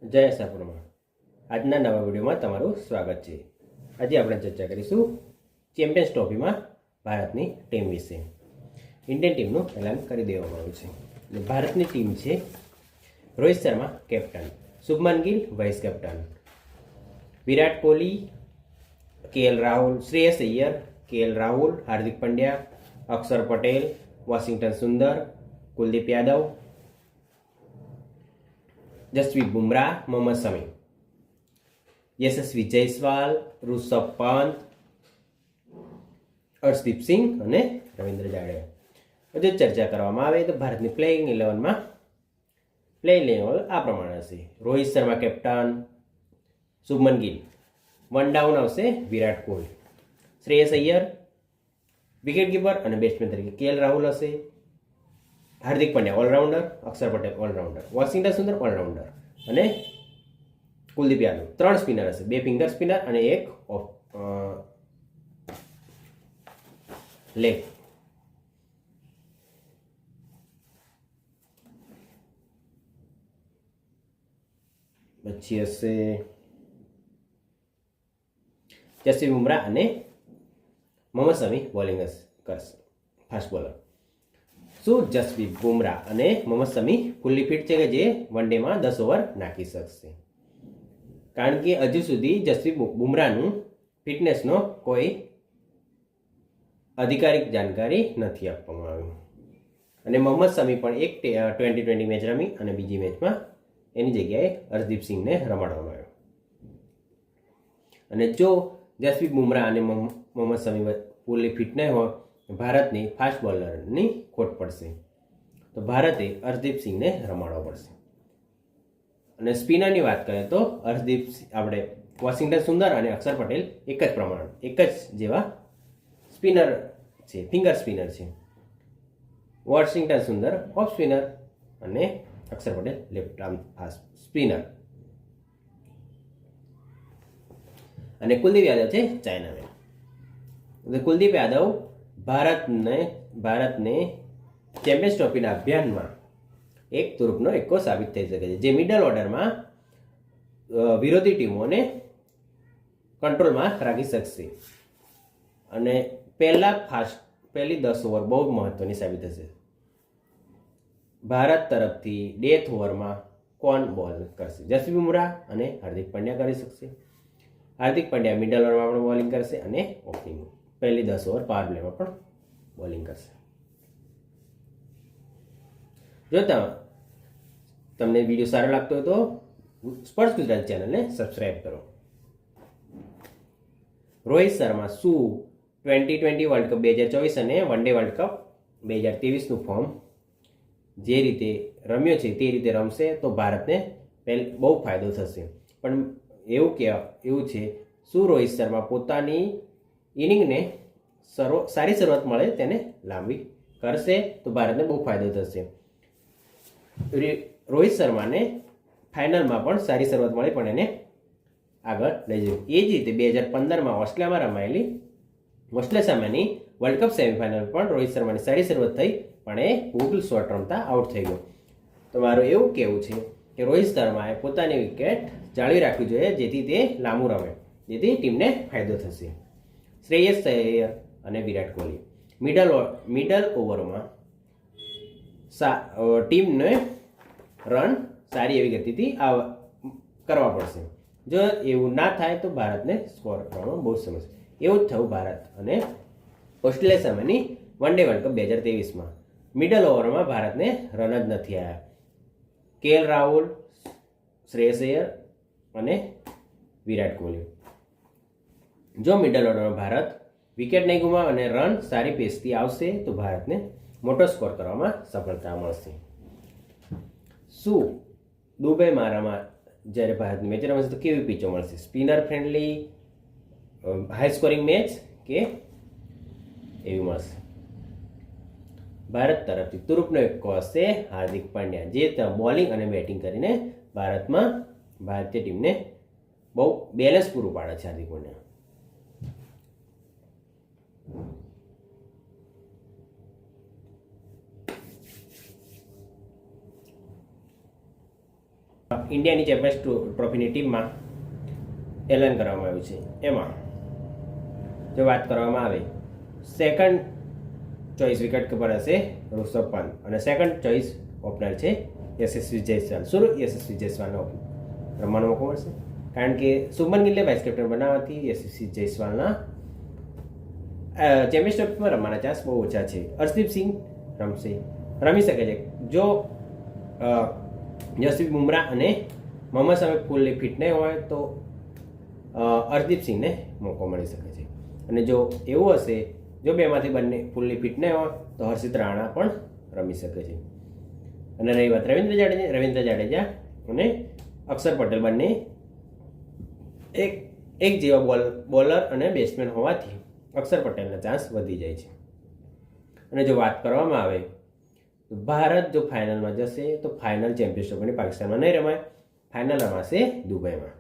જય આશાપુરમાં આજના નવા વિડીયોમાં તમારું સ્વાગત છે। આજે આપણે ચર્ચા કરીશું ચેમ્પિયન્સ ટ્રોફીમાં ભારતની ટીમ વિશે। ઇન્ડિયન ટીમનું એલાન કરી દેવામાં આવ્યું છે। ભારતની ટીમ છે Rohit Sharma captain, Shubman Gill vice captain, Virat Kohli, KL Rahul, Shreyas Iyer, KL Rahul, Hardik Pandya, Axar Patel, Washington Sundar, Kuldeep Yadav, Jasprit Bumrah, Mohammed Shami, Yashasvi Jaiswal, Rishabh Pant, Arshdeep Singh અને રવિન્દ્ર જાડેજા। જો ચર્ચા કરવામાં આવે તો ભારતની પ્લેઇંગ 11માં પ્લેઇંગ 11 આ પ્રમાણે હશે। Rohit Sharma captain, Shubman Gill, one down આવશે વિરાટ કોહલી, શ્રેયસ અય્યર વિકેટ કીપર અને બેટ્સમેન તરીકે કેએલ રાહુલ હશે, હાર્દિક પંડ્યા ઓલરાઉન્ડર, અક્ષર પટેલ ઓલરાઉન્ડર, વોશિંગ્ટન સુંદર ઓલરાઉન્ડર અને કુલદીપ યાદવ 3 સ્પિનર હશે, 2 ફિંગર સ્પિનર અને 1 લેગ। પછી હશે જસપ્રીત બુમરાહ અને મોહમ્મદ શમી બોલિંગ કરશે ફાસ્ટ બોલર। શું જસપ્રીત બુમરાહ અને મોહમ્મદ શમી ફૂલ્લી ફિટ છે કે જે વન ડેમાં 10 ઓવર નાખી શકશે? કારણ કે હજુ સુધી જસપ્રીત બુમરાહનું ફિટનેસનો કોઈ અધિકારિક જાણકારી નથી આપવામાં આવી અને મોહમ્મદ શમી પણ એક T20 મેચ રમી અને બીજી મેચમાં એની જગ્યાએ હરદીપ સિંહને રમાડવામાં આવ્યો અને જો જસપ્રીત બુમરાહ અને મોહમ્મદ શમી ફૂલ્લી ફિટ નહીં હોય ભારતની ફાસ્ટ બોલરની ખોટ પડશે, તો ભારતે હર્ષદીપ સિંહને રમાડવો પડશે। અને સ્પિનરની વાત કરીએ તો હર્ષદીપ આપણે વોશિંગ્ટન સુંદર અને અક્ષર પટેલ એક જ જેવા સ્પિનર છે, ફિંગર સ્પિનર છે। વોશિંગ્ટન સુંદર ઓફ સ્પિનર અને Axar Patel left arm fast spinner અને કુલદીપ યાદવ છે ચાઇનામેન। કુલદીપ યાદવ ભારતને ચેમ્પિયન્સ ટ્રોફીના અભિયાનમાં એક તુરુપનો એક્કો સાબિત થઈ શકે છે, જે મિડલ ઓર્ડરમાં વિરોધી ટીમોને કંટ્રોલમાં રાખી શકશે અને પહેલી 10 ઓવર બહુ મહત્વની સાબિત થશે। ભારત તરફથી ડેથ ઓવરમાં કોણ બોલ કરશે? જસપ્રીત બુમરાહ અને હાર્દિક પંડ્યા કરી શકશે। હાર્દિક પંડ્યા મિડલ ઓવરમાં પણ બોલિંગ કરશે અને ઓપનિંગ પહેલી 10 ઓવર પાવર પ્લેમાં પણ બોલિંગ કરશે। જો તમને વિડીયો સારો લાગતો હોય તો સ્પોર્ટ્સ ગુજરાત ચેનલને સબસ્ક્રાઇબ કરો। રોહિત શર્મા શું T20 વર્લ્ડ કપ 2024 અને વન ડે વર્લ્ડ કપ 2023નું ફોર્મ જે રીતે રમ્યો છે તે રીતે રમશે તો ભારતને બહુ ફાયદો થશે। પણ એવું છે, શું રોહિત શર્મા પોતાની ઇનિંગને સારી શરૂઆત મળે તેને લાંબી કરશે તો ભારતને બહુ ફાયદો થશે। રોહિત શર્માને ફાઇનલમાં પણ સારી શરૂઆત મળી પણ એને આગળ લઈ જવું। એ જ રીતે 2015માં ઓસ્ટ્રેલિયામાં રમાયેલી ઓસ્ટ્રેલિયા સામેની વર્લ્ડ કપ સેમિફાઇનલ પણ રોહિત શર્માની સારી શરૂઆત થઈ પણ એ ગૂગલ શોટ રમતા આઉટ થઈ ગયો। તો મારું એવું કહેવું છે કે રોહિત શર્માએ પોતાની વિકેટ જાળવી રાખવી જોઈએ જેથી તે લાંબુ રમે, જેથી ટીમને ફાયદો થશે। શ્રેયસ અય્યર અને વિરાટ કોહલી મિડલ ઓવરમાં ટીમને રન સારી એવી ગતિથી કરવા પડશે। જો એવું ના થાય તો ભારતને સ્કોર કરવામાં બહુ સમસ્યા। એવું જ થયું ભારત અને ઓસ્ટ્રેલિયા સામેની વન ડે વર્લ્ડ કપ 2023માં મિડલ ઓવરમાં ભારતને રન જ નથી આવ્યા। કેએલ રાહુલ, શ્રેયસ અય્યર અને વિરાટ કોહલી। જો મિડલ ઓર્ડરમાં ભારત વિકેટ નહીં ગુમાવે અને રન સારી પેસથી આવશે તો ભારતને મોટો સ્કોર કરવામાં સફળતા મળશે। શું દુબઈ મારામાં જ્યારે ભારતની મેચ રમશે તો કેવી પીચો મળશે? Spinner friendly high scoring match કે એવી મળશે? ભારત તરફથી તુરુપનો એક્કો હશે હાર્દિક પંડ્યા, જે બોલિંગ અને બેટિંગ કરીને ભારતીય ટીમને બહુ બેલેન્સ પૂરું પાડે છે હાર્દિક પંડ્યા। ઇન્ડિયાની ચેમ્પિયન્સ ટ્રોફીની ટીમમાં એલાન કરવામાં આવ્યું છે. એમાં જો વાત કરવામાં આવે સેકન્ડ ચોઈસ વિકેટ કીપર હશે ઋષભ પંત અને સેકન્ડ ચોઈસ ઓપનર છે યશસ્વી જયસ્વાલ. શું યશસ્વી જયસ્વાલનો રમવાનો મોકો મળશે? કારણ કે શુભમન ગિલે વાઇસ કેપ્ટન બનાવવાથી યશસ્વી જયસ્વાલના ચેમ્પિયન્સ ટ્રોફીમાં રમવાના ચાન્સ બહુ ઓછા છે. હર્ષદીપ સિંહ રમી શકે છે જો જસપ્રીત બુમરાહ અને મોહમ્મદ શમી ફૂલ્લી ફિટ નહીં હોય તો હર્ષદીપ સિંહને મોકો મળી શકે છે. અને જો એવું હશે જો બેમાંથી બંને ફૂલ્લી ફિટ નહીં હોય તો હર્ષિત રાણા પણ રમી શકે છે. અને રહી વાત રવિન્દ્ર જાડેજા અને અક્ષર પટેલ બંને એક જેવા બોલર અને બેટ્સમેન હોવાથી અક્ષર પટેલના ચાન્સ વધી જાય છે. અને જો વાત કરવામાં આવે તો ભારત જો ફાઇનલમાં જશે તો ફાઇનલ ચેમ્પિયન્સ ટ્રોફીની પાકિસ્તાનમાં નહીં રમાય, ફાઇનલ રમાશે દુબઈમાં.